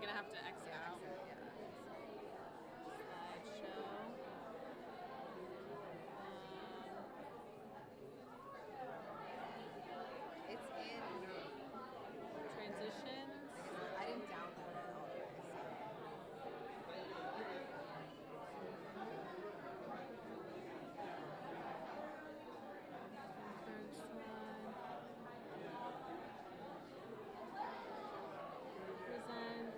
gonna have to exit out. Slideshow. It's in. Transitions. I didn't download it all the way. Third slide. Present.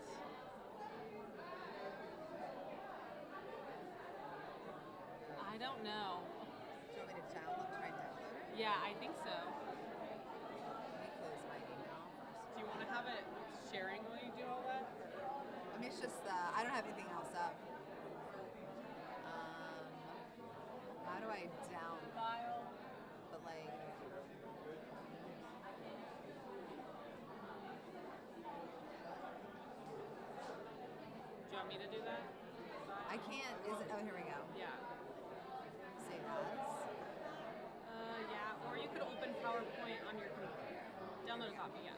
I don't know. Do you want me to try and download it? Yeah, I think so. Let me close my email first. Do you want to have it sharing while you do all that? I mean, it's just I don't have anything else up. How do I download? File. But like, Do you want me to do that? I can't. Is it? Oh, here we go. Yeah. Save as. Yeah, or you could open PowerPoint on your computer. Download a copy, yeah.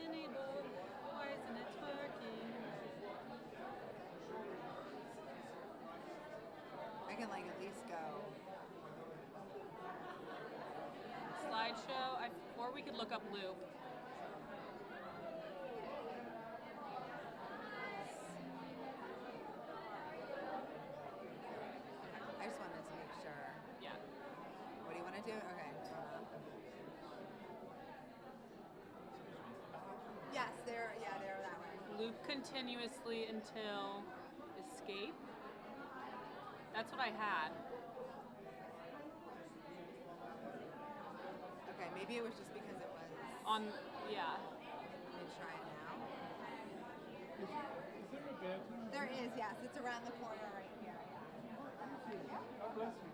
Enable. Why isn't it working? I can like at least go. Slideshow, or we could look up Loop. I just wanted to make sure. Yeah. What do you want to do? Okay. Yes, they're that way. Loop continuously until escape. That's what I had. Okay, maybe it was just because it was. On, yeah. Let me try it now. Is there a bathroom? There is, yes. It's around the corner right here. God bless you.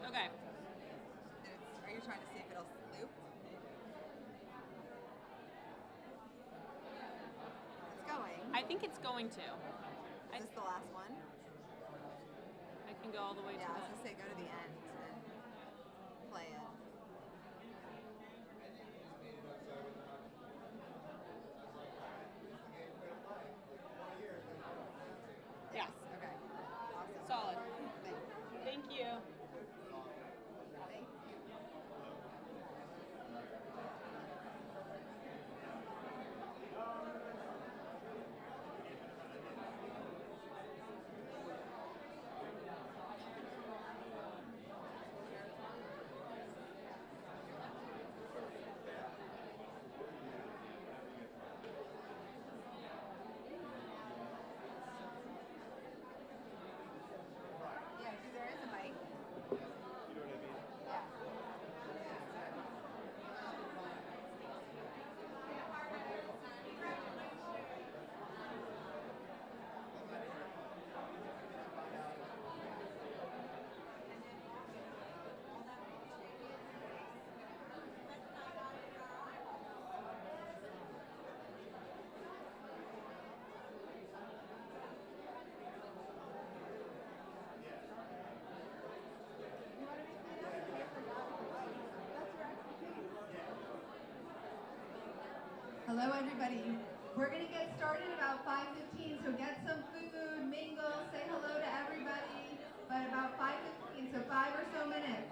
Okay. Are you trying to see if it'll loop? It's going. I think it's going to. Is this the last one? I can go all the way Yeah, I was to gonna say go to the end and play it. the. Yeah. Okay. Awesome. Solid. Thank you. Thank you. Thank you. Yeah, see, there is a mic. You know what I mean? Yeah. Hello, everybody. We're going to get started about 5:15, so get some food, mingle, say hello to everybody, but about 5:15, so 5 or so minutes.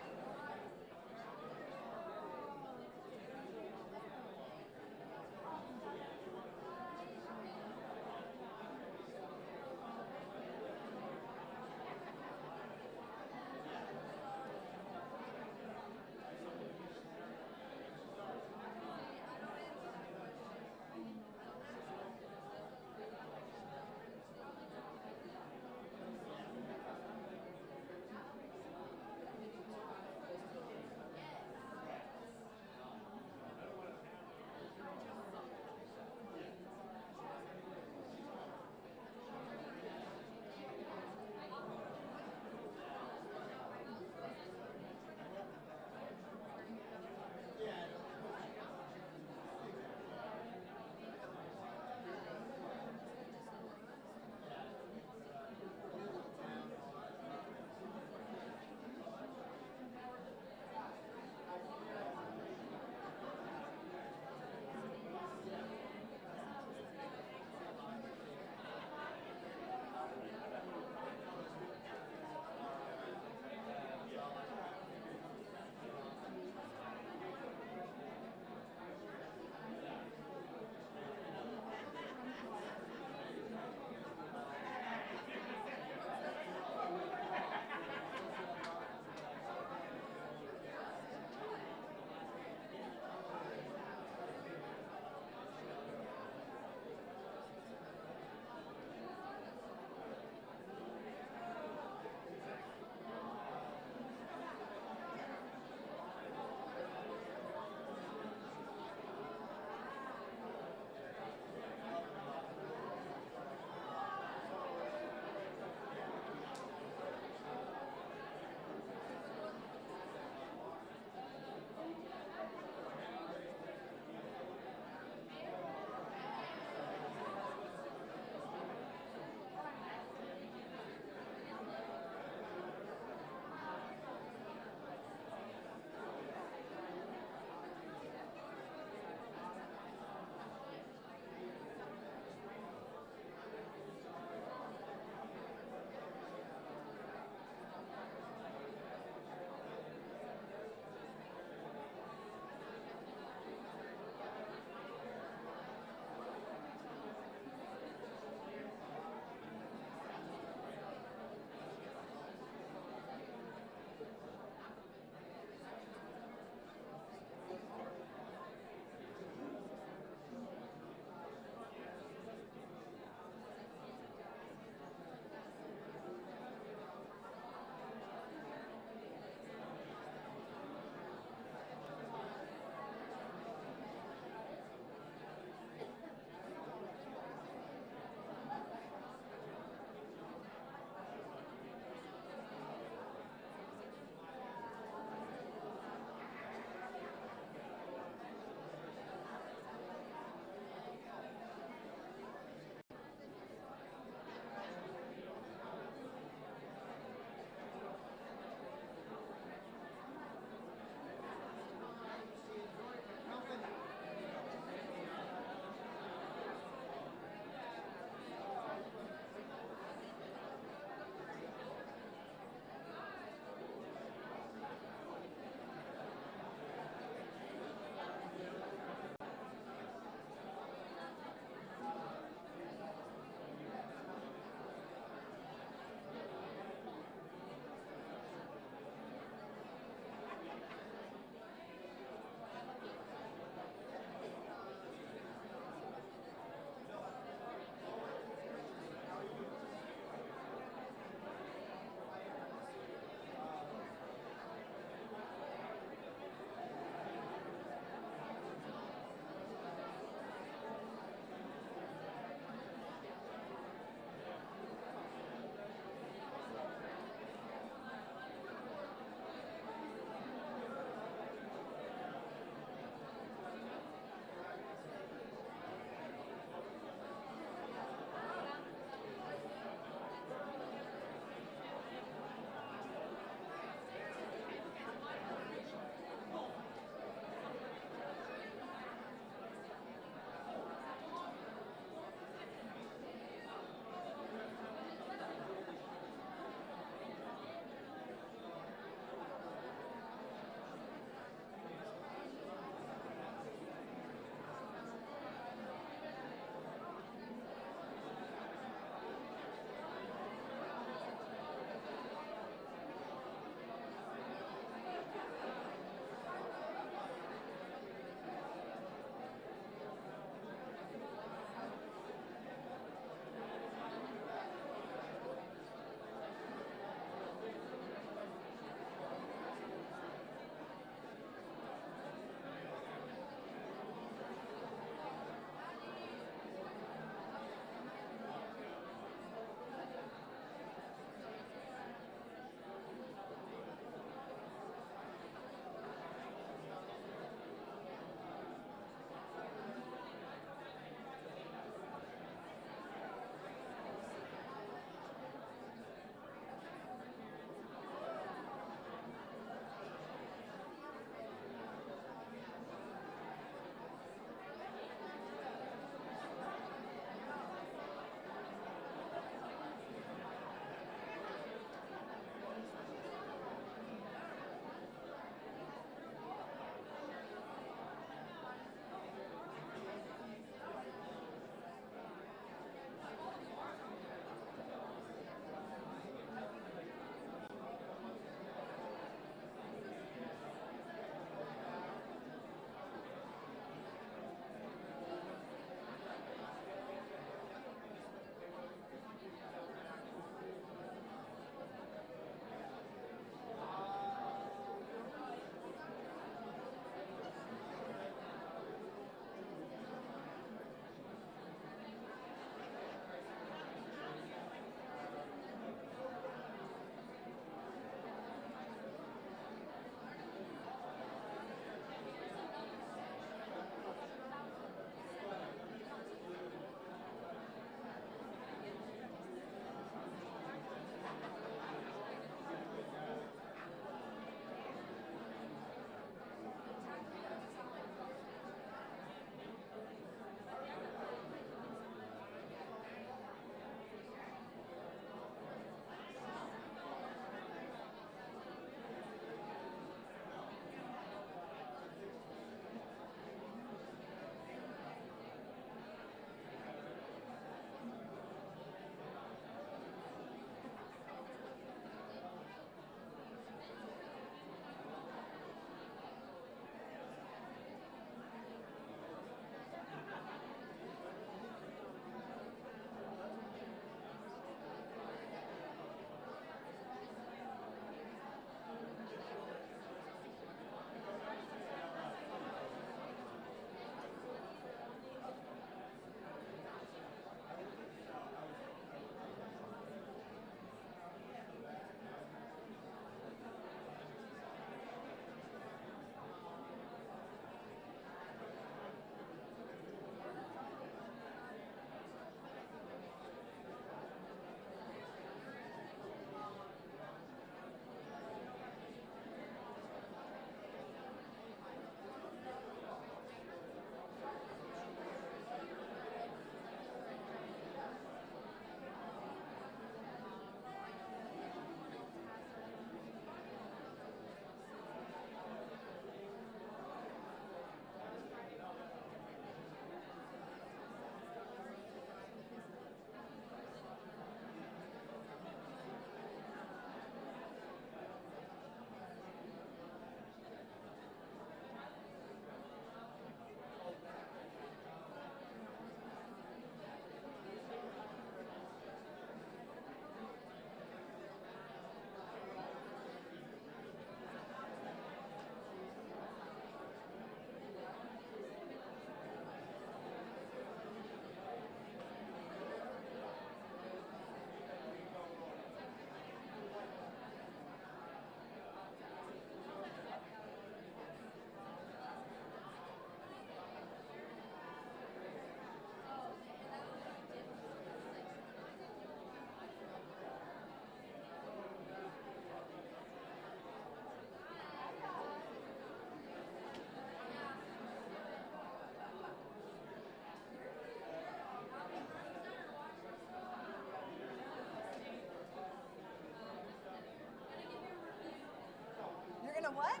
What?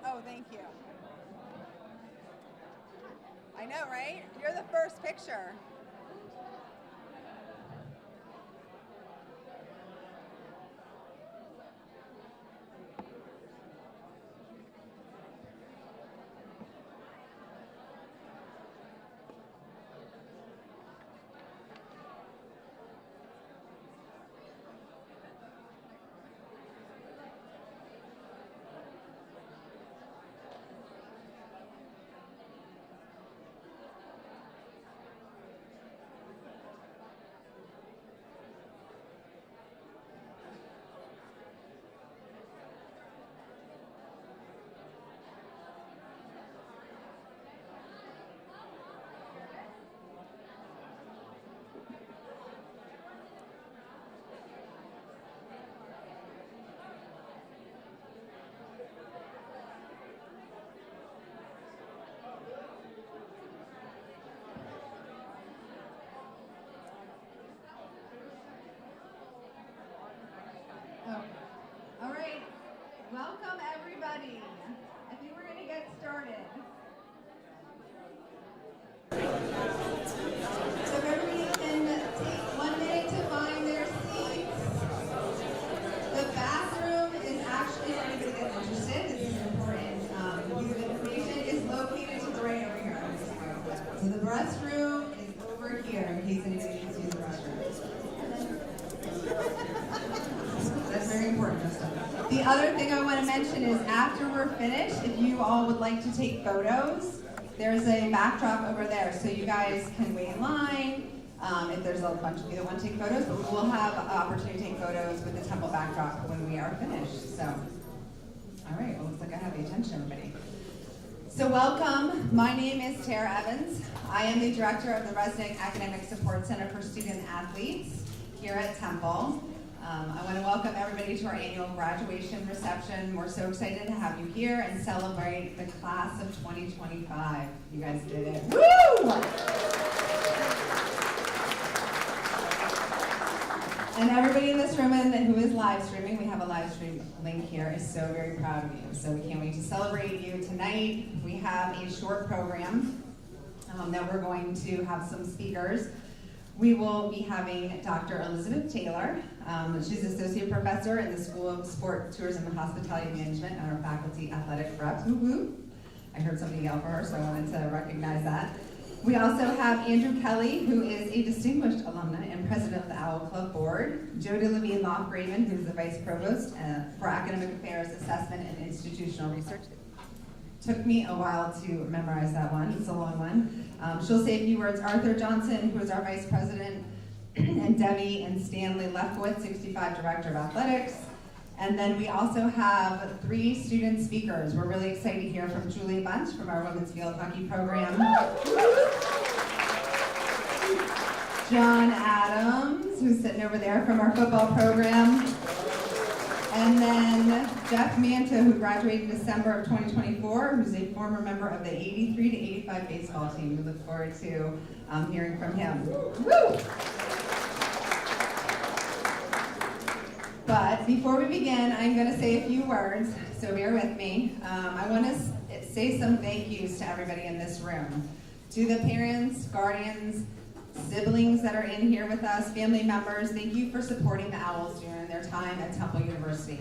Oh, thank you. I know, right? You're the first picture. All right, welcome everybody. I think we're gonna get started. So if everybody can take 1 minute to find their seats. The bathroom is actually, for anybody that's interested, this is an important piece of information, is located to the right over here. So the restroom is over here in case anybody needs to use the restroom. That's very important, Justin. The other thing I want to mention is after we're finished, if you all would like to take photos, there's a backdrop over there, so you guys can wait in line. If there's a bunch of you that want to take photos, but we will have an opportunity to take photos with the temple backdrop when we are finished. So, all right, well, looks like I have the attention, everybody. So welcome, my name is Tara Evans. I am the director of the Resnick Academic Support Center for Student Athletes here at Temple. I want to welcome everybody to our annual graduation reception. We're so excited to have you here and celebrate the class of 2025. You guys did it. Woo! And everybody in this room who is live streaming, we have a live stream link here, is so very proud of you. So we can't wait to celebrate you tonight. We have a short program that we're going to have some speakers. We will be having Dr. Elizabeth Taylor. She's Associate Professor in the School of Sport, Tourism, and Hospitality Management and our Faculty Athletic Rep. Woo-hoo. I heard somebody yell for her, so I wanted to recognize that. We also have Andrew Kelly, who is a distinguished alumna and president of the Owl Club Board. Jody Levine Lofgraven, who's the Vice Provost for Academic Affairs, Assessment, and Institutional Research. Took me a while to memorize that one, it's a long one. She'll say a few words. Arthur Johnson, who is our Vice President, and Debbie and Stanley Lefkowitz, 65 Director of Athletics. And then we also have 3 student speakers. We're really excited to hear from Julie Bunch from our women's field hockey program. John Adams, who's sitting over there from our football program. And then Jeff Manta, who graduated in December of 2024, who's a former member of the 83 to 85 baseball team. We look forward to hearing from him. Woo! But before we begin, I'm going to say a few words, so bear with me. I want to say some thank yous to everybody in this room. To the parents, guardians, siblings that are in here with us, family members, thank you for supporting the Owls during their time at Temple University.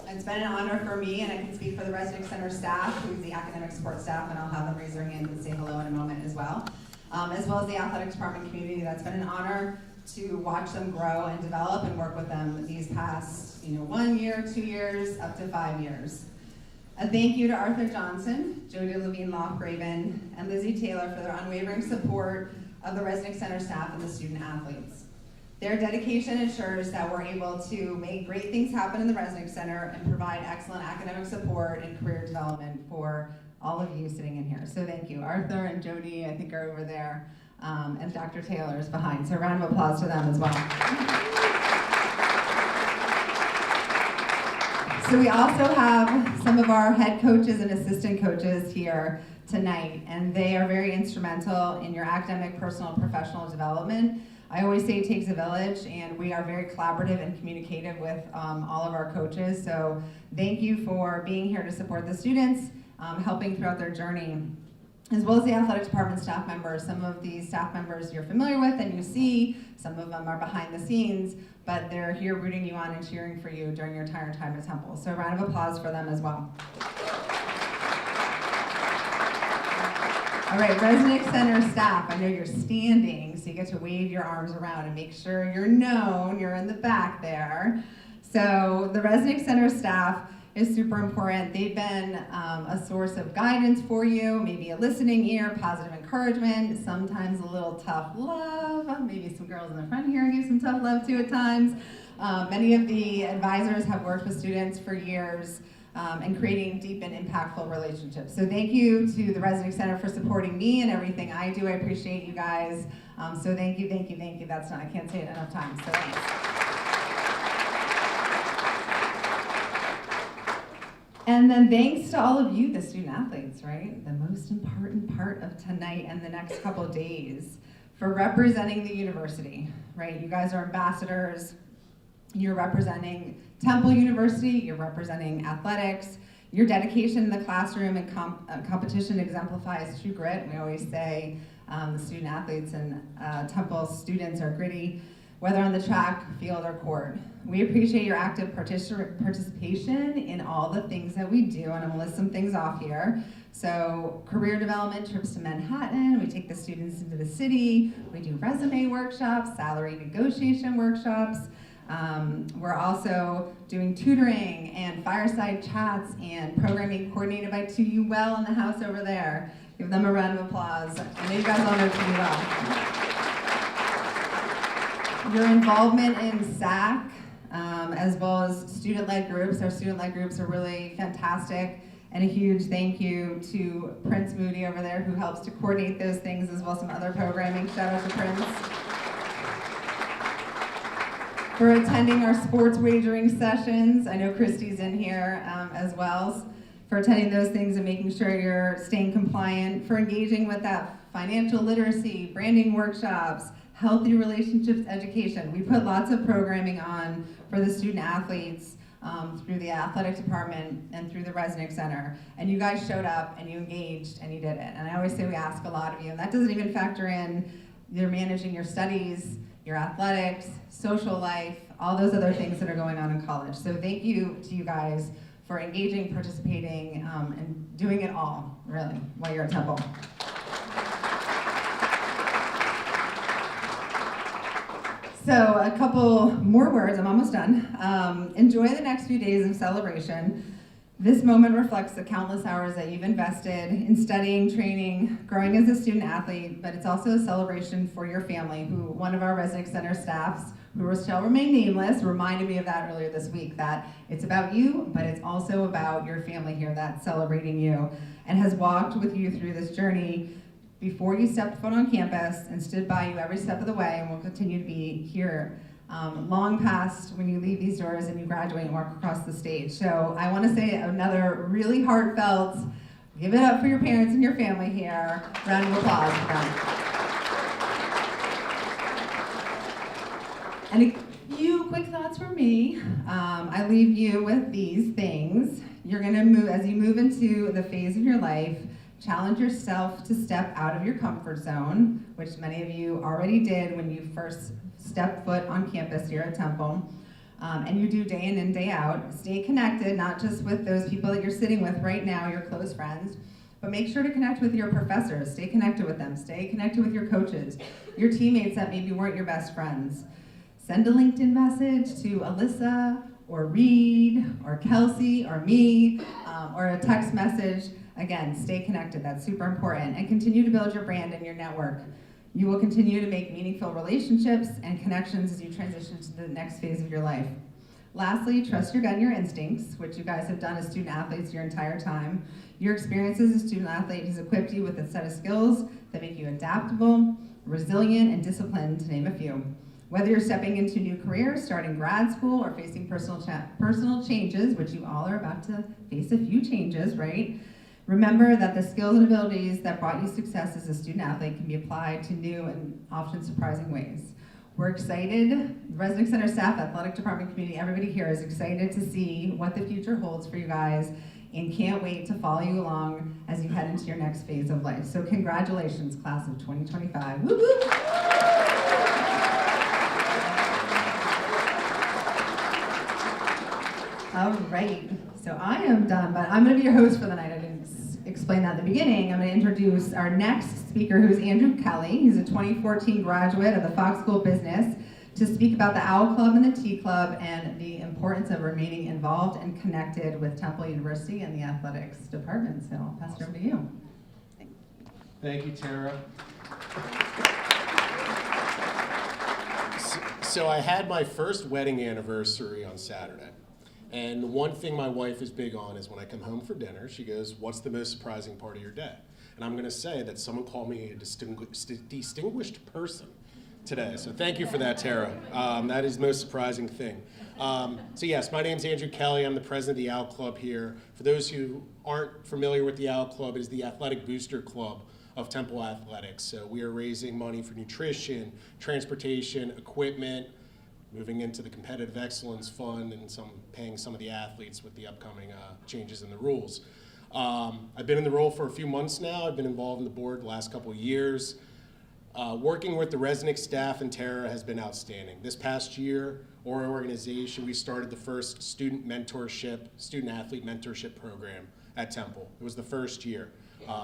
It's been an honor for me, and I can speak for the Resnick Center staff, who's the academic support staff, and I'll have them raise their hand and say hello in a moment as well as the athletics department community. That's been an honor to watch them grow and develop and work with them these past 1 year, 2 years, up to 5 years. A thank you to Arthur Johnson, Jody Levine Lofgraven, and Lizzie Taylor for their unwavering support of the Resnick Center staff and the student athletes. Their dedication ensures that we're able to make great things happen in the Resnick Center and provide excellent academic support and career development for all of you sitting in here. So thank you. Arthur and Jody, I think, are over there, and Dr. Taylor is behind. So a round of applause to them as well. So we also have some of our head coaches and assistant coaches here tonight, and they are very instrumental in your academic, personal, and professional development. I always say it takes a village, and we are very collaborative and communicative with all of our coaches. So thank you for being here to support the students, helping throughout their journey, as well as the athletic department staff members. Some of these staff members you're familiar with and you see, some of them are behind the scenes, but they're here rooting you on and cheering for you during your entire time at Temple. So a round of applause for them as well. All right, Resnick Center staff, I know you're standing, so you get to wave your arms around and make sure you're known, you're in the back there. So the Resnick Center staff is super important. They've been a source of guidance for you, maybe a listening ear, positive encouragement, sometimes a little tough love. Maybe some girls in the front here give some tough love too at times. Many of the advisors have worked with students for years and creating deep and impactful relationships. So thank you to the Resnick Center for supporting me and everything I do. I appreciate you guys. So thank you, thank you, thank you. I can't say it enough times, so thanks. And then thanks to all of you, the student athletes, right? The most important part of tonight and the next couple of days for representing the university, right? You guys are ambassadors. You're representing Temple University, you're representing athletics. Your dedication in the classroom and competition exemplifies true grit. We always say the student athletes and Temple students are gritty, whether on the track, field, or court. We appreciate your active participation in all the things that we do, and I'm gonna list some things off here. So career development, trips to Manhattan, we take the students into the city, we do resume workshops, salary negotiation workshops. We're also doing tutoring and fireside chats and programming coordinated by 2U Well in the house over there. Give them a round of applause. I know you guys all know 2U Well. Your involvement in SAC, as well as student-led groups. Our student-led groups are really fantastic. And a huge thank you to Prince Moody over there, who helps to coordinate those things, as well as some other programming. Shout out to Prince. For attending our sports wagering sessions. I know Christy's in here as well. For attending those things and making sure you're staying compliant. For engaging with that financial literacy, branding workshops, healthy relationships education. We put lots of programming on for the student athletes through the athletic department and through the Resnick Center. And you guys showed up and you engaged and you did it. And I always say we ask a lot of you, and that doesn't even factor in you're managing your studies, your athletics, social life, all those other things that are going on in college. So thank you to you guys for engaging, participating, and doing it all, really, while you're at Temple. So a couple more words, I'm almost done. Enjoy the next few days of celebration. This moment reflects the countless hours that you've invested in studying, training, growing as a student athlete, but it's also a celebration for your family, who one of our Resnick Center staffs, who shall remain nameless, reminded me of that earlier this week, that it's about you, but it's also about your family here that's celebrating you and has walked with you through this journey before you stepped foot on campus and stood by you every step of the way and will continue to be here long past when you leave these doors and you graduate and walk across the stage. So I want to say another really heartfelt, give it up for your parents and your family here. Round of applause for them. And a few quick thoughts from me. I leave you with these things. You're gonna move, as you move into the phase of your life, challenge yourself to step out of your comfort zone, which many of you already did when you first stepped foot on campus here at Temple. And you do day in and day out. Stay connected, not just with those people that you're sitting with right now, your close friends, but make sure to connect with your professors. Stay connected with them. Stay connected with your coaches, your teammates that maybe weren't your best friends. Send a LinkedIn message to Alyssa or Reed or Kelsey or me or a text message. Again, stay connected. That's super important. And continue to build your brand and your network. You will continue to make meaningful relationships and connections as you transition to the next phase of your life. Lastly, trust your gut and your instincts, which you guys have done as student athletes your entire time. Your experience as a student athlete has equipped you with a set of skills that make you adaptable, resilient, and disciplined, to name a few. Whether you're stepping into new careers, starting grad school, or facing personal changes, which you all are about to face a few changes, right? Remember that the skills and abilities that brought you success as a student athlete can be applied to new and often surprising ways. We're excited, the Resnick Center staff, athletic department community, everybody here is excited to see what the future holds for you guys and can't wait to follow you along as you head into your next phase of life. So congratulations, class of 2025. Woo woo! All right, so I am done, but I'm gonna be your host for the night. I didn't explain that at the beginning. I'm gonna introduce our next speaker, who's Andrew Kelly. He's a 2014 graduate of the Fox School of Business, to speak about the OWL Club and the T Club and the importance of remaining involved and connected with Temple University and the athletics department. So I'll pass it over to you. Thank you, Tara. So I had my first wedding anniversary on Saturday. And one thing my wife is big on is when I come home for dinner, she goes, "What's the most surprising part of your day?" And I'm going to say that someone called me a distinguished person today. So thank you for that, Tara. That is the most surprising thing. So yes, my name's Andrew Kelly. I'm the president of the OWL Club here. For those who aren't familiar with the OWL Club, it is the athletic booster club of Temple Athletics. So we are raising money for nutrition, transportation, equipment, moving into the competitive excellence fund, and paying some of the athletes with the upcoming changes in the rules. I've been in the role for a few months now. I've been involved in the board the last couple of years. Working with the Resnick staff and Tara has been outstanding. This past year, our organization, we started the first student athlete mentorship program at Temple. It was the first year.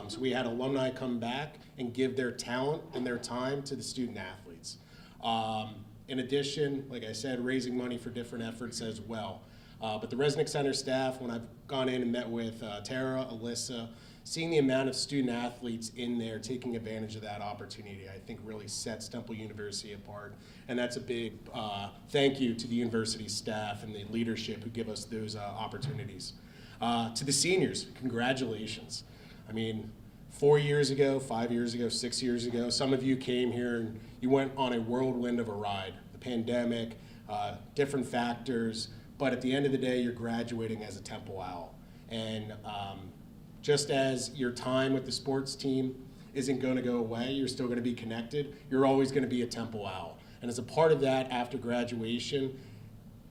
So we had alumni come back and give their talent and their time to the student athletes. In addition, like I said, raising money for different efforts as well. But the Resnick Center staff, when I've gone in and met with Tara, Alyssa, seeing the amount of student athletes in there taking advantage of that opportunity, I think really sets Temple University apart. And that's a big thank you to the university staff and the leadership who give us those opportunities. To the seniors, congratulations. I mean, 4 years ago, 5 years ago, 6 years ago, some of you came here and you went on a whirlwind of a ride. The pandemic, different factors, but at the end of the day, you're graduating as a Temple Owl. And just as your time with the sports team isn't going to go away, you're still going to be connected, you're always going to be a Temple Owl. And as a part of that, after graduation,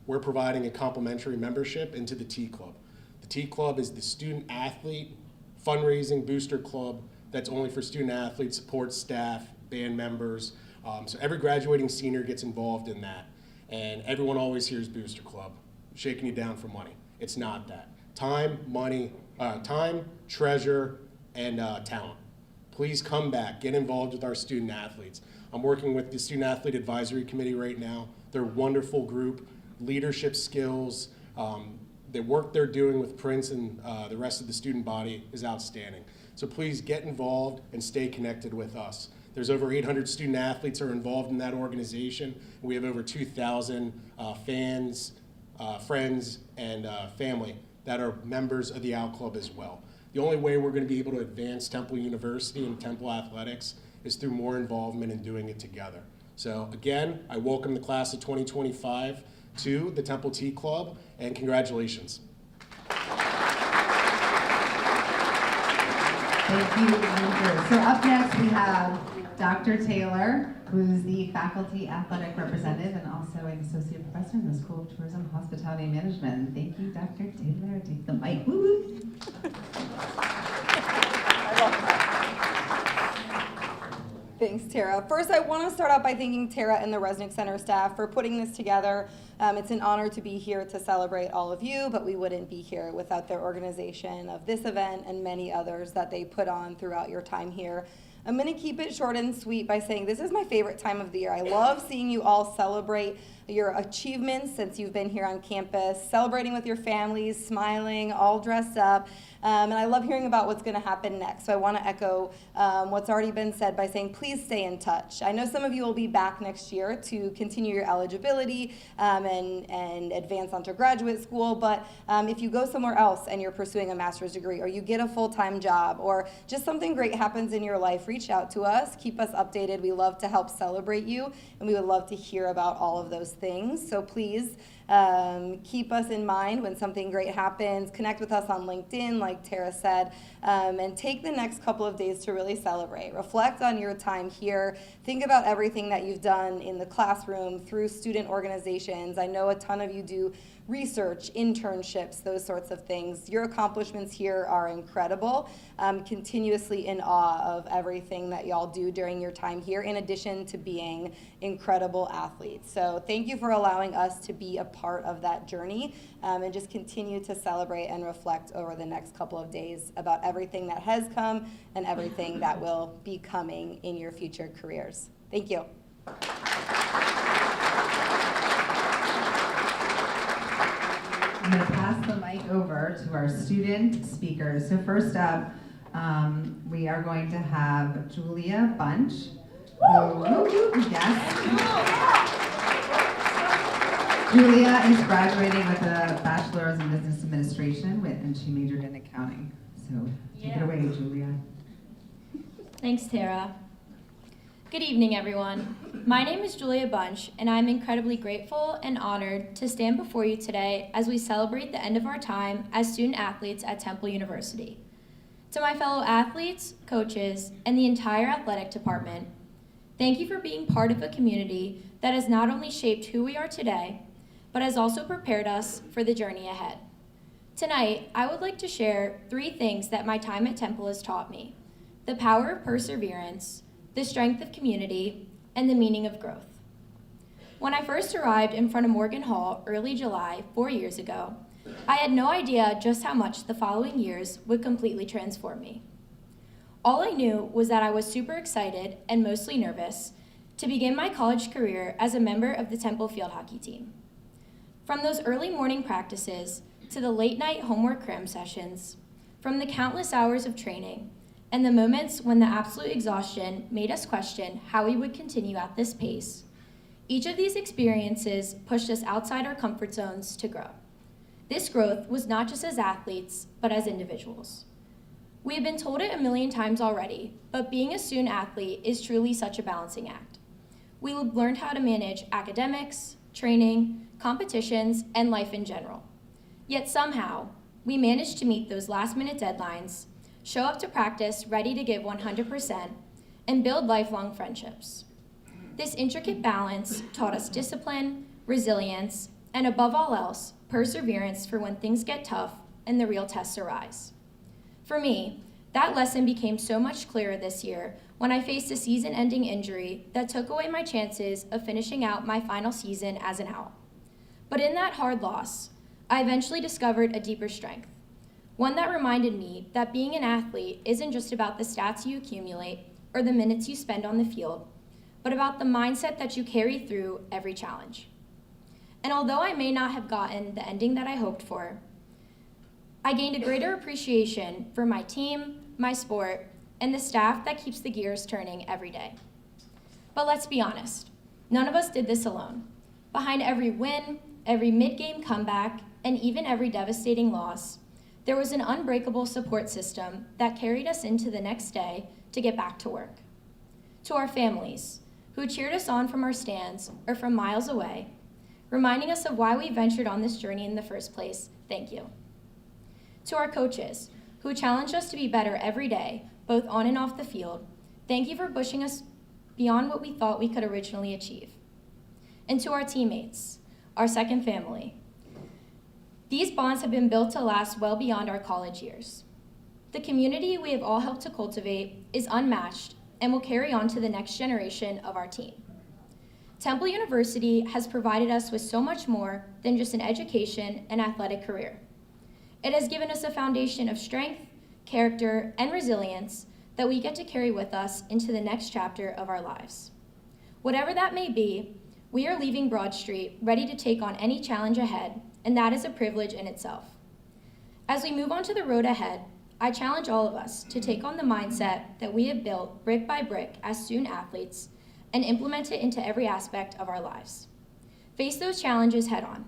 we're providing a complimentary membership into the T Club. The T Club is the student athlete fundraising booster club that's only for student athletes, support staff, band members. So every graduating senior gets involved in that. And everyone always hears booster club, shaking you down for money. It's not that. Time, money, time, treasure, and talent. Please come back, get involved with our student athletes. I'm working with the Student Athlete Advisory Committee right now. They're a wonderful group, leadership skills, the work they're doing with Prince and the rest of the student body is outstanding. So please get involved and stay connected with us. There's over 800 student athletes are involved in that organization. We have over 2,000 fans, friends, and family that are members of the OWL Club as well. The only way we're going to be able to advance Temple University and Temple Athletics is through more involvement and doing it together. So again, I welcome the class of 2025 to the Temple T Club, and congratulations. Thank you, Andrew. So up next we have Dr. Taylor, who's the faculty athletic representative and also an associate professor in the School of Tourism, Hospitality, and Management. Thank you, Dr. Taylor. Take the mic. Woo woo. Thanks, Tara. First, I want to start out by thanking Tara and the Resnick Center staff for putting this together. It's an honor to be here to celebrate all of you, but we wouldn't be here without their organization of this event and many others that they put on throughout your time here. I'm going to keep it short and sweet by saying this is my favorite time of the year. I love seeing you all celebrate your achievements since you've been here on campus, celebrating with your families, smiling, all dressed up. And I love hearing about what's going to happen next. So I want to echo what's already been said by saying, please stay in touch. I know some of you will be back next year to continue your eligibility and advance onto graduate school. But if you go somewhere else and you're pursuing a master's degree, or you get a full-time job, or just something great happens in your life, reach reach out to us, keep us updated. We love to help celebrate you, and we would love to hear about all of those things. So please keep us in mind when something great happens. Connect with us on LinkedIn, like Tara said, and take the next couple of days to really celebrate. Reflect on your time here. Think about everything that you've done in the classroom, through student organizations. I know a ton of you do research, internships, those sorts of things. Your accomplishments here are incredible. Continuously in awe of everything that y'all do during your time here, in addition to being incredible athletes. So thank you for allowing us to be a part of that journey, and just continue to celebrate and reflect over the next couple of days about everything that has come and everything that will be coming in your future careers. Thank you. I'm going to pass the mic over to our student speakers. So first up, we are going to have Julia Bunch. Julia is graduating with a bachelor's in business administration, and she majored in accounting. So take it away, Julia. Thanks, Tara. Good evening, everyone. My name is Julia Bunch, and I'm incredibly grateful and honored to stand before you today as we celebrate the end of our time as student athletes at Temple University. To my fellow athletes, coaches, and the entire athletic department, thank you for being part of a community that has not only shaped who we are today, but has also prepared us for the journey ahead. Tonight, I would like to share 3 things that my time at Temple has taught me: the power of perseverance, the strength of community, and the meaning of growth. When I first arrived in front of Morgan Hall early July 4 years ago, I had no idea just how much the following years would completely transform me. All I knew was that I was super excited and mostly nervous to begin my college career as a member of the Temple field hockey team. From those early morning practices to the late night homework cram sessions, from the countless hours of training, and the moments when the absolute exhaustion made us question how we would continue at this pace, each of these experiences pushed us outside our comfort zones to grow. This growth was not just as athletes, but as individuals. We have been told it a million times already, but being a student athlete is truly such a balancing act. We have learned how to manage academics, training, competitions, and life in general. Yet somehow, we managed to meet those last-minute deadlines, show up to practice ready to give 100%, and build lifelong friendships. This intricate balance taught us discipline, resilience, and above all else, perseverance for when things get tough and the real tests arise. For me, that lesson became so much clearer this year when I faced a season-ending injury that took away my chances of finishing out my final season as an Owl. But in that hard loss, I eventually discovered a deeper strength. One that reminded me that being an athlete isn't just about the stats you accumulate or the minutes you spend on the field, but about the mindset that you carry through every challenge. And although I may not have gotten the ending that I hoped for, I gained a greater appreciation for my team, my sport, and the staff that keeps the gears turning every day. But let's be honest, none of us did this alone. Behind every win, every mid-game comeback, and even every devastating loss, there was an unbreakable support system that carried us into the next day to get back to work. To our families, who cheered us on from our stands or from miles away, reminding us of why we ventured on this journey in the first place, thank you. To our coaches, who challenged us to be better every day, both on and off the field, thank you for pushing us beyond what we thought we could originally achieve. And to our teammates, our second family, these bonds have been built to last well beyond our college years. The community we have all helped to cultivate is unmatched and will carry on to the next generation of our team. Temple University has provided us with so much more than just an education and athletic career. It has given us a foundation of strength, character, and resilience that we get to carry with us into the next chapter of our lives. Whatever that may be, we are leaving Broad Street ready to take on any challenge ahead, and that is a privilege in itself. As we move on to the road ahead, I challenge all of us to take on the mindset that we have built brick by brick as student athletes and implement it into every aspect of our lives. Face those challenges head on.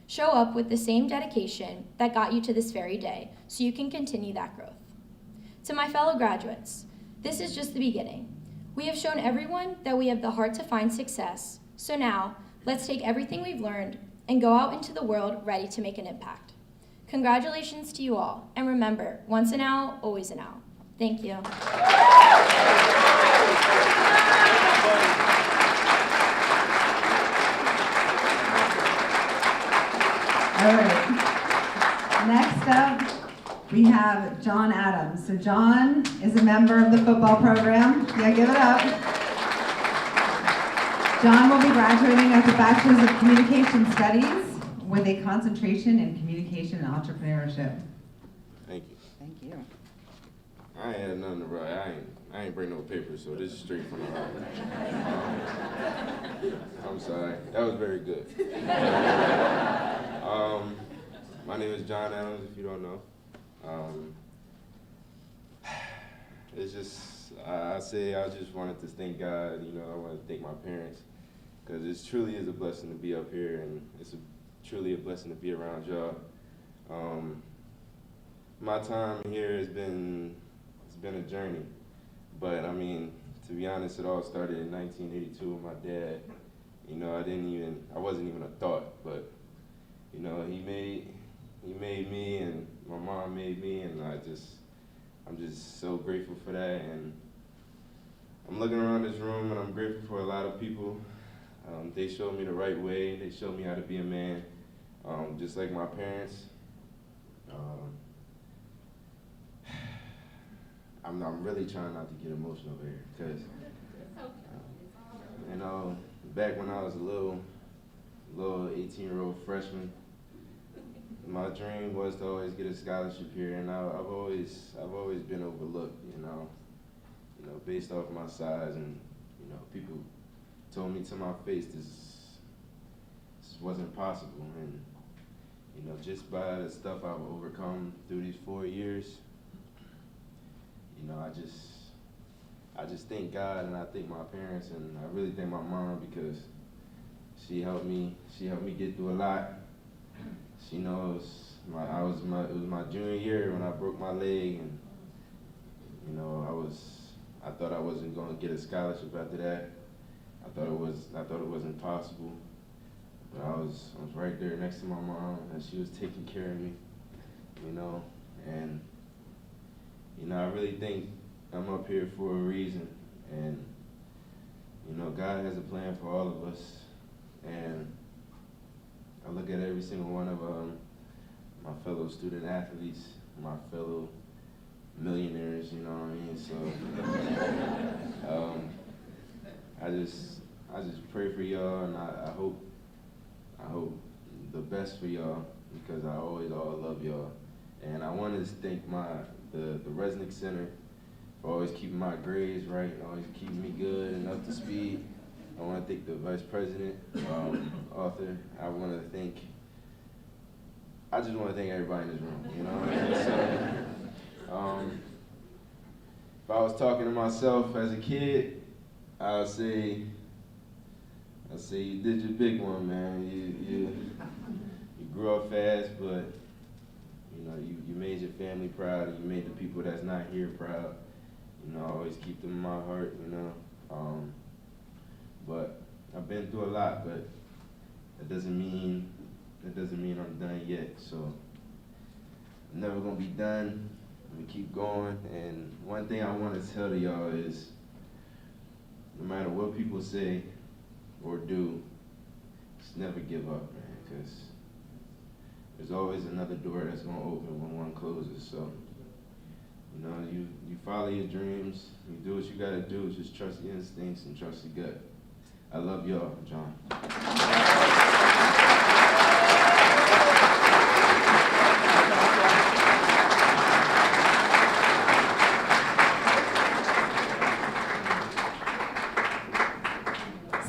Show up with the same dedication that got you to this very day so you can continue that growth. To my fellow graduates, This is just the beginning. We have shown everyone that we have the heart to find success. So now, let's take everything we've learned and go out into the world ready to make an impact. Congratulations to you all, and remember, once an owl, always an owl. Thank you. All right. Next up, we have John Adams. So John is a member of the football program. Yeah, give it up. John will be graduating with a Bachelor's of Communication Studies with a concentration in communication and entrepreneurship. Thank you. Thank you. I ain't had nothing to write. I ain't bring no papers, so this is straight from the heart. I'm sorry. That was very good. My name is John Adams, if you don't know. It's just, I just wanted to thank God, you know, I want to thank my parents, because it truly is a blessing to be up here, and it's truly a blessing to be around y'all. My time here it's been a journey, but I mean, to be honest, it all started in 1982 with my dad. You know, I wasn't even a thought, but you know, he made me, and my mom made me, and I'm just so grateful for that. And I'm looking around this room, and I'm grateful for a lot of people. They showed me the right way. They showed me how to be a man, just like my parents. I'm really trying not to get emotional here, because you know, back when I was a little 18-year-old freshman, my dream was to always get a scholarship here, and I've always been overlooked, you know, based off my size, and you know, people told me to my face this wasn't possible, and you know, just by the stuff I've overcome through these 4 years, you know, I just thank God, and I thank my parents, and I really thank my mom, because she helped me get through a lot. She knows it was my junior year when I broke my leg, and you know, I thought I wasn't going to get a scholarship after that. I thought it wasn't possible, but I was right there next to my mom, and she was taking care of me, you know, and you know, I really think I'm up here for a reason, and you know, God has a plan for all of us, and I look at every single one of my fellow student athletes, my fellow millionaires, you know what I mean? So I just pray for y'all, and I hope the best for y'all, because I always love y'all. And I wanted to thank the Resnick Center for always keeping my grades right, always keeping me good and up to speed. I want to thank the Vice President, Arthur. I just want to thank everybody in this room, you know? So, if I was talking to myself as a kid, I'd say you did your big one, man. You grew up fast, but you know, you made your family proud, and you made the people that's not here proud. You know, I always keep them in my heart, you know. But I've been through a lot, but that doesn't mean I'm done yet. So I'm never gonna be done. I'm gonna keep going. And one thing I want to tell to y'all is, no matter what people say or do, just never give up, man, because there's always another door that's gonna open when one closes. So, you know, you follow your dreams, you do what you gotta do, just trust your instincts and trust your gut. I love y'all, John.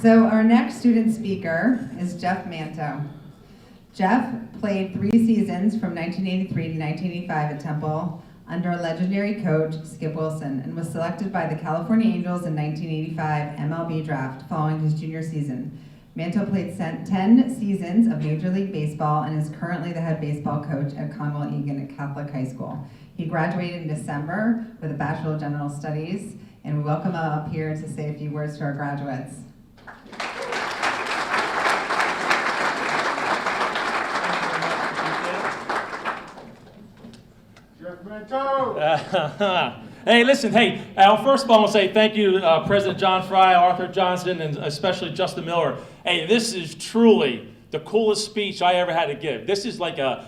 So our next student speaker is Jeff Manto. Jeff played 3 seasons from 1983 to 1985 at Temple under legendary coach Skip Wilson, and was selected by the California Angels in 1985 MLB draft following his junior season. Manto played 10 seasons of Major League Baseball and is currently the head baseball coach at Conwell Egan Catholic High School. He graduated in December with a Bachelor of General Studies, and we welcome him up here to say a few words to our graduates. Jeff Manto! Hey, listen, first of all, I want to say thank you to President John Fry, Arthur Johnson, and especially Justin Miller. Hey, this is truly the coolest speech I ever had to give. This is like a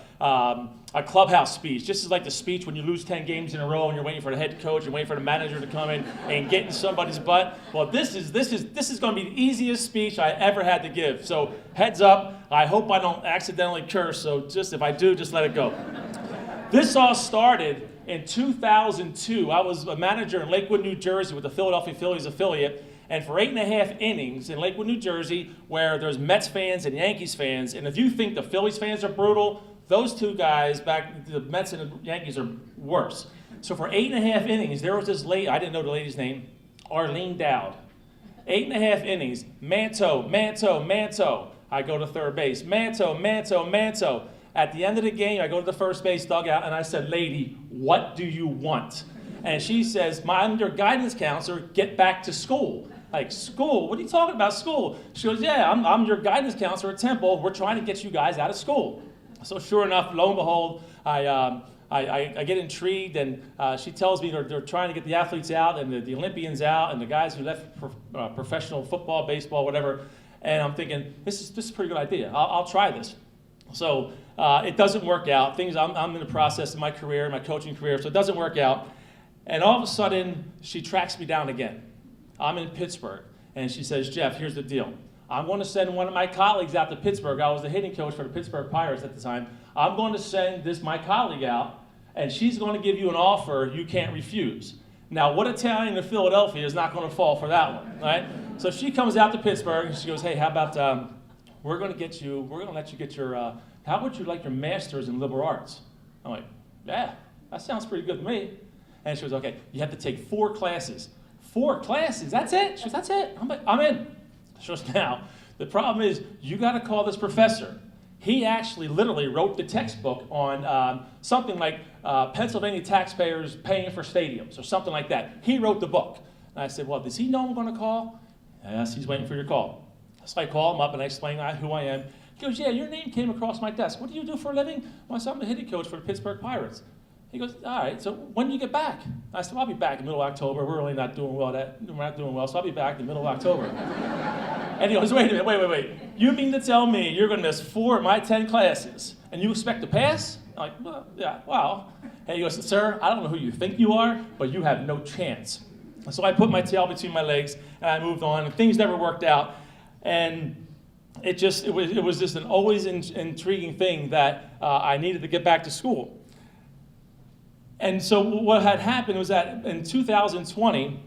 clubhouse speech. This is like the speech when you lose 10 games in a row and you're waiting for the head coach and waiting for the manager to come in and get in somebody's butt. Well, this is going to be the easiest speech I ever had to give. So heads up, I hope I don't accidentally curse, so just if I do, just let it go. This all started in 2002. I was a manager in Lakewood, New Jersey with the Philadelphia Phillies affiliate, and for 8.5 innings in Lakewood, New Jersey, where there's Mets fans and Yankees fans, and if you think the Phillies fans are brutal, those two guys back, the Mets and the Yankees, are worse. So for 8.5 innings, there was this lady, I didn't know the lady's name, Arlene Dowd. 8.5 innings, Manto, Manto, Manto. I go to third base, Manto, Manto, Manto. At the end of the game, I go to the first base dugout, and I said, lady, what do you want? And she says, I'm your guidance counselor, get back to school. Like, school? What are you talking about, school? She goes, yeah, I'm your guidance counselor at Temple. We're trying to get you guys out of school. So sure enough, lo and behold, I get intrigued, and she tells me they're trying to get the athletes out and the Olympians out and the guys who left professional football, baseball, whatever. And I'm thinking, this is a pretty good idea. I'll try this. So it doesn't work out. I'm in the process of my career, my coaching career, so it doesn't work out. And all of a sudden, she tracks me down again. I'm in Pittsburgh, and she says, Jeff, here's the deal. I'm going to send one of my colleagues out to Pittsburgh. I was the hitting coach for the Pittsburgh Pirates at the time. I'm going to send my colleague out, and she's going to give you an offer you can't refuse. Now, what Italian in Philadelphia is not going to fall for that one, right? So she comes out to Pittsburgh, and she goes, hey, how about we're going to let you get your, how would you like your master's in liberal arts? I'm like, yeah, that sounds pretty good to me. And she goes, okay, you have to take 4 classes. 4 classes, that's it? She goes, that's it. I'm like, I'm in. She goes, now, the problem is you got to call this professor. He actually literally wrote the textbook on something like Pennsylvania taxpayers paying for stadiums or something like that. He wrote the book. And I said, well, does he know I'm going to call? Yes, he's waiting for your call. So I call him up and I explain who I am. He goes, yeah, your name came across my desk. What do you do for a living? Well, I said, I'm the hitting coach for the Pittsburgh Pirates. He goes, all right, so when do you get back? I said, well, I'll be back in the middle of October. We're really not doing well. We're not doing well, so I'll be back in the middle of October. And he goes, wait a minute, wait. You mean to tell me you're going to miss 4 of my 10 classes and you expect to pass? I'm like, well, yeah, wow. And he goes, sir, I don't know who you think you are, but you have no chance. So I put my tail between my legs and I moved on, and things never worked out. And it was just an always intriguing thing that I needed to get back to school. And so what had happened was that in 2020,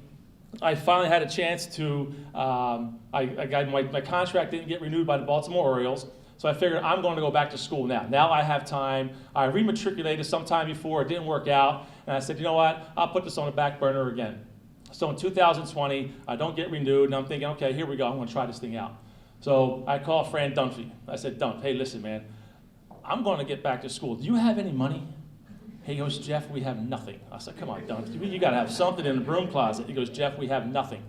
I finally had a chance to, I got my contract didn't get renewed by the Baltimore Orioles, so I figured I'm going to go back to school now. Now I have time. I rematriculated sometime before, it didn't work out, and I said, you know what, I'll put this on the back burner again. So in 2020, I don't get renewed, and I'm thinking, okay, here we go, I'm going to try this thing out. So I called Fran Dunphy. I said, Dunph, hey, listen, man, I'm going to get back to school. Do you have any money? He goes, Jeff, we have nothing. I said, come on, Dunph, you got to have something in the broom closet. He goes, Jeff, we have nothing.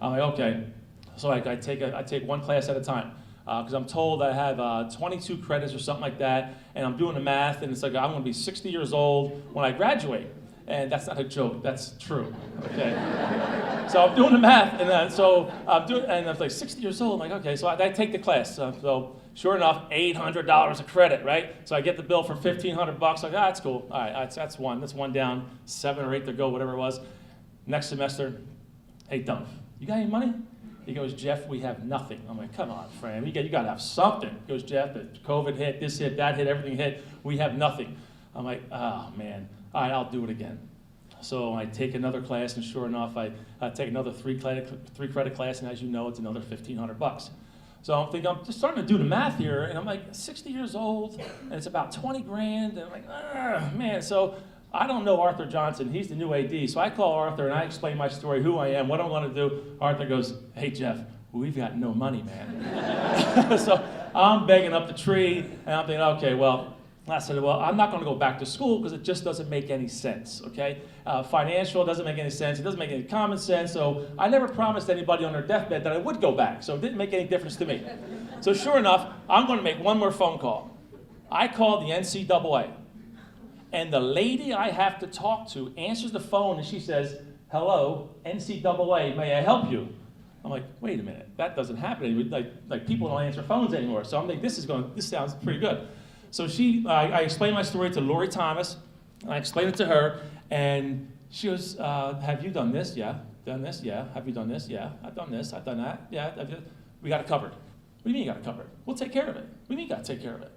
I'm like, okay. So I take one class at a time because I'm told I have 22 credits or something like that, and I'm doing the math, and it's like I'm going to be 60 years old when I graduate. And that's not a joke, that's true, okay? So I'm doing the math, and so I'm doing, and I'm like 60 years old. I'm like, okay, so I take the class. So sure enough, $800 a credit, right? So I get the bill for $1,500. Like, that's cool. All right, that's one down, 7 or 8 to go, whatever it was. Next semester, hey, Dunph, you got any money? He goes, Jeff, we have nothing. I'm like, come on, Fran, you got to have something. He goes, Jeff, the COVID hit, this hit, that hit, everything hit. We have nothing. I'm like, oh man. All right, I'll do it again. So I take another class, and sure enough, I take another three credit class, and as you know, it's another $1,500. So I'm thinking, I'm just starting to do the math here, and I'm like 60 years old, and it's about 20 grand, and I'm like, man. So I don't know Arthur Johnson. He's the new AD. So I call Arthur, and I explain my story, who I am, what I'm going to do. Arthur goes, hey, Jeff, we've got no money, man. So I'm begging up the tree, and I'm thinking, okay, well, I said, well, I'm not going to go back to school because it just doesn't make any sense, okay? Financial doesn't make any sense. It doesn't make any common sense. So I never promised anybody on their deathbed that I would go back. So it didn't make any difference to me. So sure enough, I'm going to make one more phone call. I called the NCAA. And the lady I have to talk to answers the phone and she says, hello, NCAA, may I help you? I'm like, wait a minute, that doesn't happen anymore. Like people don't answer phones anymore. So I'm like, this sounds pretty good. So I explained my story to Lori Thomas, and I explained it to her, and she goes, have you done this? Yeah. Done this? Yeah. Have you done this? Yeah. I've done this. I've done that. Yeah. We got it covered. What do you mean you got it covered? We'll take care of it. What do you mean you got to take care of it?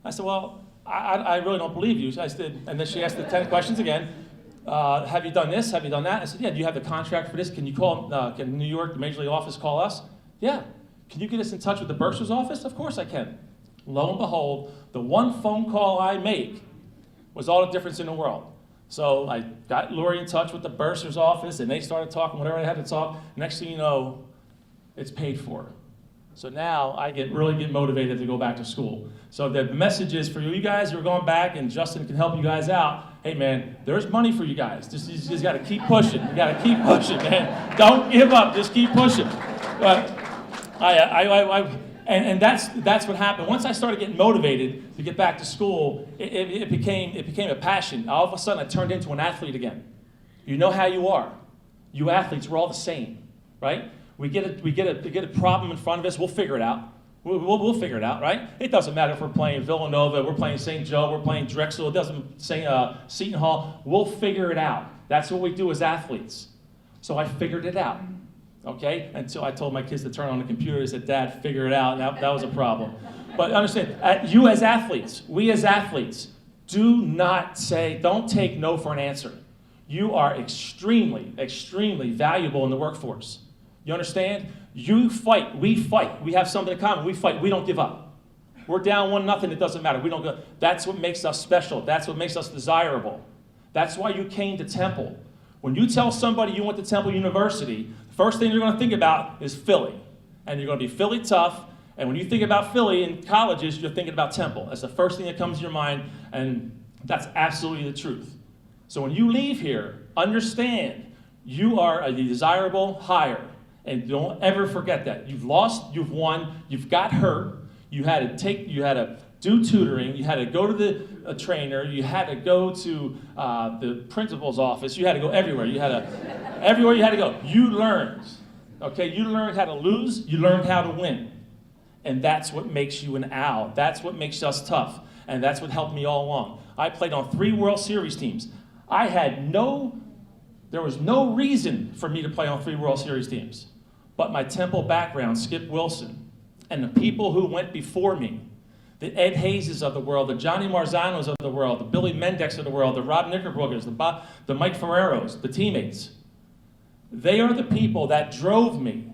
I said, well, I really don't believe you. I said, and then she asked the 10 questions again. Have you done this? Have you done that? I said, yeah. Do you have the contract for this? Can you call, can New York, the Major League office call us? Yeah. Can you get us in touch with the bursar's office? Of course I can. Lo and behold, the one phone call I make was all the difference in the world. So I got Lori in touch with the bursar's office, and they started talking whatever they had to talk. Next thing you know, it's paid for. So now I really get motivated to go back to school. So the message is for you guys who are going back, and Justin can help you guys out. Hey man, there's money for you guys. You just got to keep pushing. You got to keep pushing, man. Don't give up. Just keep pushing. But And that's what happened. Once I started getting motivated to get back to school, it became a passion. All of a sudden, I turned into an athlete again. You know how you are. You athletes, we're all the same, right? We get a problem in front of us. We'll figure it out. We'll figure it out, right? It doesn't matter if we're playing Villanova, we're playing St. Joe, we're playing Drexel. It doesn't say Seton Hall. We'll figure it out. That's what we do as athletes. So I figured it out. Okay? Until I told my kids to turn on the computer, they said, Dad, figure it out. That was a problem. But understand, you as athletes, we as athletes, don't take no for an answer. You are extremely, extremely valuable in the workforce. You understand? You fight, we fight. We have something in common. We fight, we don't give up. We're down 1-0, it doesn't matter. We don't go. That's what makes us special. That's what makes us desirable. That's why you came to Temple. When you tell somebody you went to Temple University, first thing you're going to think about is Philly. And you're going to be Philly tough. And when you think about Philly in colleges, you're thinking about Temple. That's the first thing that comes to your mind, and that's absolutely the truth. So when you leave here, understand you are a desirable hire. And don't ever forget that. You've lost, you've won, you've got hurt, you had to do tutoring, you had to go to a trainer, you had to go to the principal's office, you had to go everywhere. Everywhere you had to go. You learned, okay? You learned how to lose, you learned how to win. And that's what makes you an owl. That's what makes us tough. And that's what helped me all along. I played on 3 World Series teams. There was no reason for me to play on 3 World Series teams. But my Temple background, Skip Wilson, and the people who went before me, the Ed Hayeses of the world, the Johnny Marzanos of the world, the Billy Mendex of the world, the Rob Knickerbockers, the Mike Ferreros, the teammates. They are the people that drove me.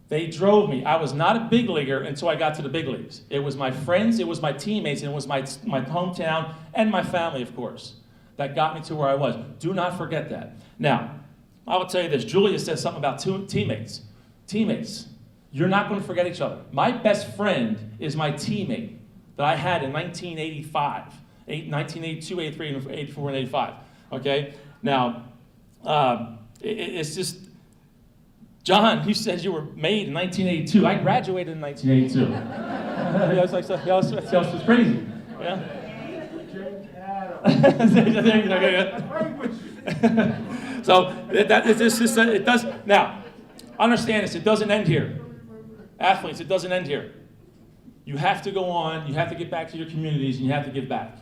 They drove me. I was not a big leaguer until I got to the big leagues. It was my friends, it was my teammates, and it was my hometown and my family, of course, that got me to where I was. Do not forget that. Now, I will tell you this. Julia said something about teammates. Teammates, you're not going to forget each other. My best friend is my teammate that I had in 1985, 1982, 83, 84, and 85. Okay? Now, it's just, John, you said you were made in 1982. I graduated in 1982. That was crazy. Yeah? So it does. Now, understand this, it doesn't end here. Athletes, it doesn't end here. You have to go on, you have to get back to your communities, and you have to give back.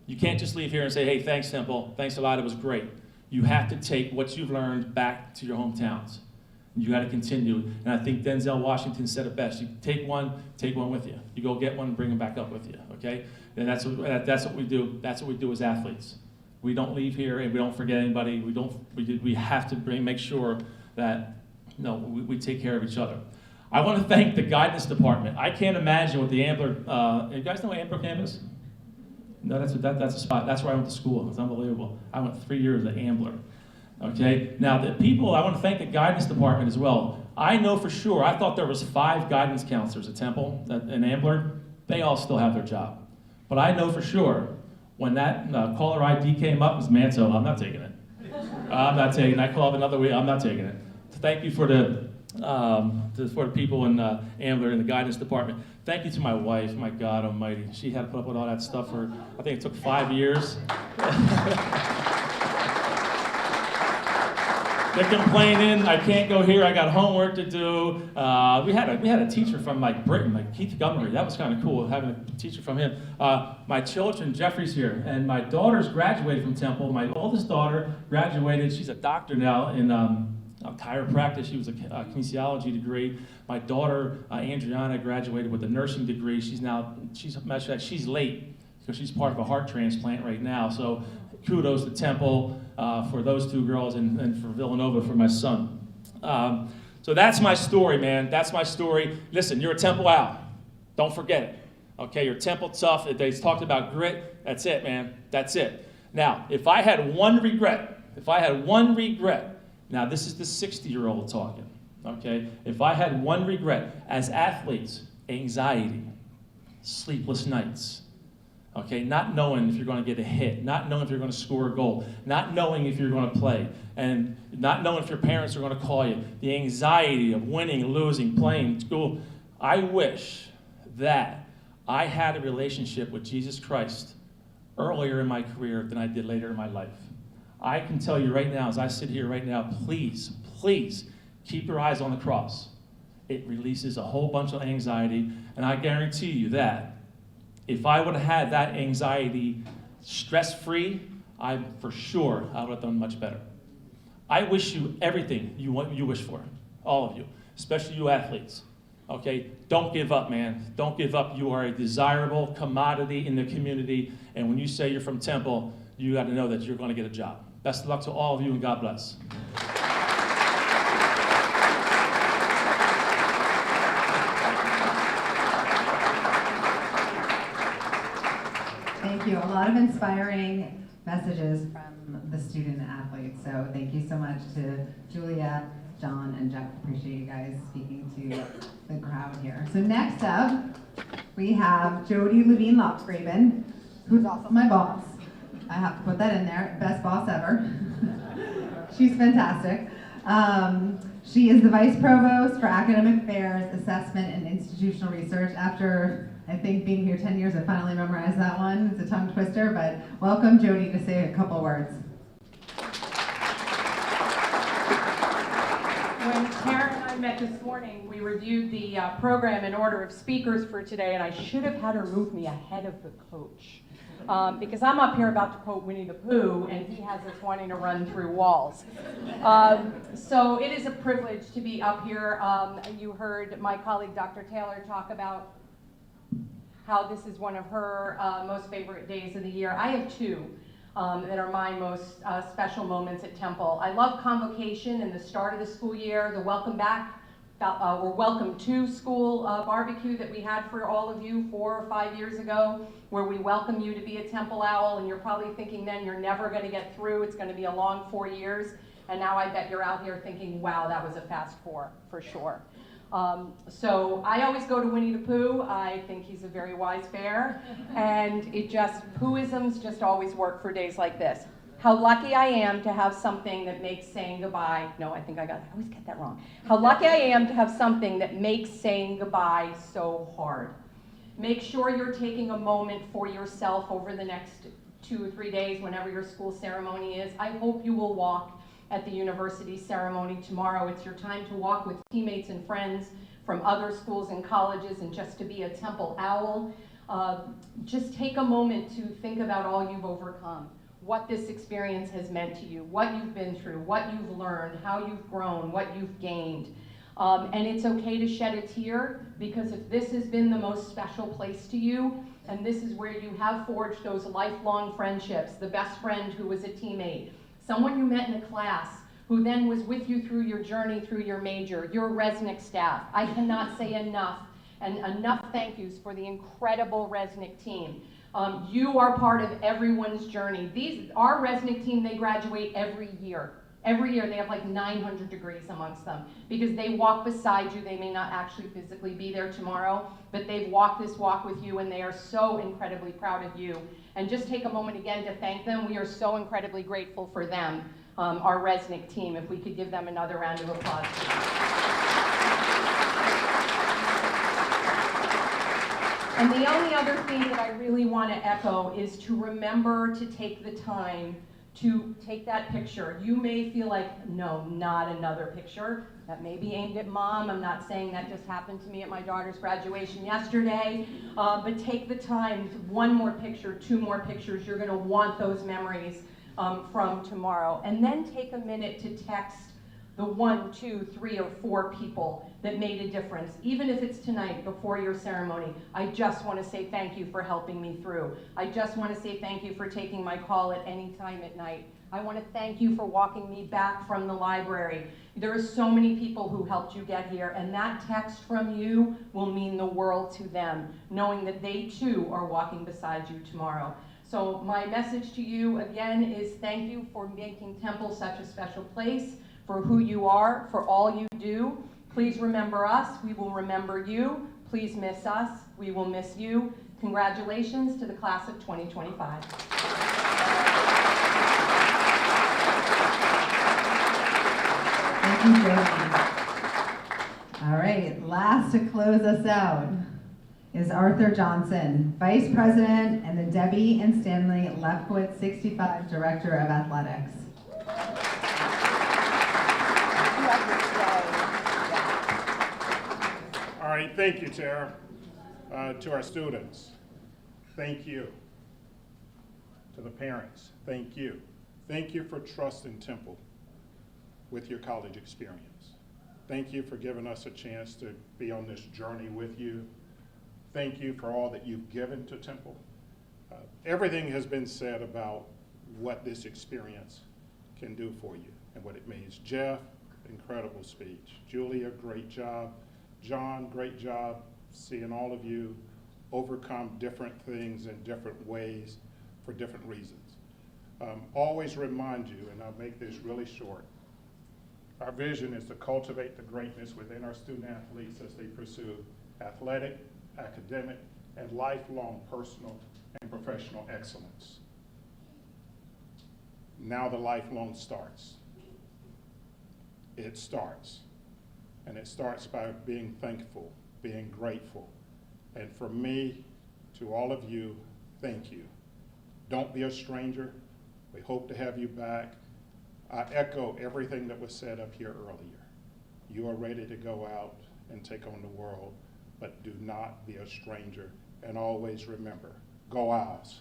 You can't just leave here and say, hey, thanks, Temple, thanks a lot, it was great. You have to take what you've learned back to your hometowns. You got to continue, and I think Denzel Washington said it best. You take one with you. You go get one and bring them back up with you, okay? And that's what we do. That's what we do as athletes. We don't leave here and we don't forget anybody. We have to make sure that we take care of each other. I want to thank the guidance department. I can't imagine what the Ambler. You guys know what Ambler campus? No, that's a spot. That's where I went to school. It's unbelievable. I went 3 years at Ambler. Okay. Now the people. I want to thank the guidance department as well. I know for sure, I thought there was 5 guidance counselors at Temple, in Ambler. They all still have their job. But I know for sure, when that caller ID came up, it was Manto, I'm not taking it. I'm not taking it. I called another way, I'm not taking it. Thank you for the people in Ambler in the guidance department. Thank you to my wife, my God almighty. She had to put up with all that stuff for, I think it took 5 years. They're complaining, I can't go here, I got homework to do. We had a teacher from like Britain, like Keith Montgomery. That was kind of cool, having a teacher from him. My children, Jeffrey's here, and my daughter's graduated from Temple. My oldest daughter graduated, she's a doctor now in chiropractic. She was a kinesiology degree. My daughter, Adriana, graduated with a nursing degree. She's late because she's part of a heart transplant right now. So kudos to Temple for those 2 girls and for Villanova for my son. So that's my story, man. That's my story. Listen, you're a Temple Owl. Don't forget it. Okay, you're Temple tough. They talked about grit. That's it, man. That's it. Now, if I had one regret, now this is the 60-year-old talking, okay? If I had one regret as athletes, anxiety, sleepless nights, okay, not knowing if you're going to get a hit, not knowing if you're going to score a goal, not knowing if you're going to play, and not knowing if your parents are going to call you, the anxiety of winning, losing, playing, school. I wish that I had a relationship with Jesus Christ earlier in my career than I did later in my life. I can tell you right now, as I sit here right now, please, please keep your eyes on the cross. It releases a whole bunch of anxiety, and I guarantee you that if I would have had that anxiety stress-free, for sure I would have done much better. I wish you everything you wish for, all of you, especially you athletes. Okay, don't give up, man. Don't give up. You are a desirable commodity in the community, and when you say you're from Temple, you got to know that you're going to get a job. Best of luck to all of you, and God bless. Thank you. A lot of inspiring messages from the student athletes. So thank you so much to Julia, John, and Jeff. Appreciate you guys speaking to the crowd here. So next up, we have Jody Levine Lockgraven, who's also my boss. I have to put that in there. Best boss ever. She's fantastic. She is the Vice Provost for Academic Affairs, Assessment, and Institutional Research. After, I think, being here 10 years, I finally memorized that one. It's a tongue twister, but welcome, Jody, to say a couple words. When Tara and I met this morning, we reviewed the program in order of speakers for today, and I should have had her move me ahead of the coach. Because I'm up here about to quote Winnie the Pooh, and he has us wanting to run through walls. So it is a privilege to be up here. You heard my colleague Dr. Taylor talk about how this is one of her most favorite days of the year. I have 2 that are my most special moments at Temple. I love convocation and the start of the school year, the welcome back, or welcome to school barbecue that we had for all of you 4 or 5 years ago, where we welcome you to be a Temple Owl, and you're probably thinking then you're never going to get through, it's going to be a long 4 years, and now I bet you're out here thinking, wow, that was a fast 4, for sure. So I always go to Winnie the Pooh. I think he's a very wise bear, and Poohisms just always work for days like this. How lucky I am to have something that makes saying goodbye, I always get that wrong. How lucky I am to have something that makes saying goodbye so hard. Make sure you're taking a moment for yourself over the next 2 or 3 days, whenever your school ceremony is. I hope you will walk at the university ceremony tomorrow. It's your time to walk with teammates and friends from other schools and colleges, and just to be a Temple Owl. Just take a moment to think about all you've overcome, what this experience has meant to you, what you've been through, what you've learned, how you've grown, what you've gained. And it's okay to shed a tear, because if this has been the most special place to you, and this is where you have forged those lifelong friendships, the best friend who was a teammate, someone you met in a class who then was with you through your journey, through your major, your Resnick staff. I cannot say enough thank yous for the incredible Resnick team. You are part of everyone's journey. Our Resnick team, they graduate every year. Every year they have like 900 degrees amongst them because they walk beside you. They may not actually physically be there tomorrow, but they've walked this walk with you and they are so incredibly proud of you. And just take a moment again to thank them. We are so incredibly grateful for them, our Resnick team, if we could give them another round of applause. And the only other thing that I really want to echo is to remember to take the time to take that picture. You may feel like, no, not another picture. That may be aimed at mom. I'm not saying that just happened to me at my daughter's graduation yesterday. But take the time, one more picture, two more pictures. You're going to want those memories from tomorrow. And then take a minute to text the 1, 2, 3, or 4 people that made a difference. Even if it's tonight before your ceremony, I just want to say thank you for helping me through. I just want to say thank you for taking my call at any time at night. I want to thank you for walking me back from the library. There are so many people who helped you get here, and that text from you will mean the world to them, knowing that they too are walking beside you tomorrow. So my message to you again is thank you for making Temple such a special place, for who you are, for all you do. Please remember us, we will remember you. Please miss us, we will miss you. Congratulations to the class of 2025. Thank you, Jody. All right, last to close us out is Arthur Johnson, Vice President and the Debbie and Stanley Lefkowitz 65 Director of Athletics. All right, thank you, Tara. To our students, thank you. To the parents, thank you. Thank you for trusting Temple with your college experience. Thank you for giving us a chance to be on this journey with you. Thank you for all that you've given to Temple. Everything has been said about what this experience can do for you and what it means. Jeff, incredible speech. Julia, great job. John, great job seeing all of you overcome different things in different ways for different reasons. Always remind you, and I'll make this really short, our vision is to cultivate the greatness within our student athletes as they pursue athletic, academic, and lifelong personal and professional excellence. Now the lifelong starts. It starts. And it starts by being thankful, being grateful. And for me, to all of you, thank you. Don't be a stranger. We hope to have you back. I echo everything that was said up here earlier. You are ready to go out and take on the world, but do not be a stranger. And always remember, go Owls.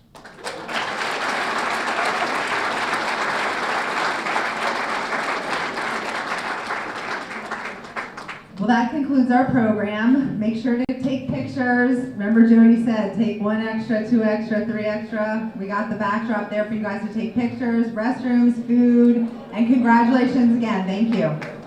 Well, that concludes our program. Make sure to take pictures. Remember Jody said, take 1 extra, 2 extra, 3 extra. We got the backdrop there for you guys to take pictures, restrooms, food, and congratulations again. Thank you.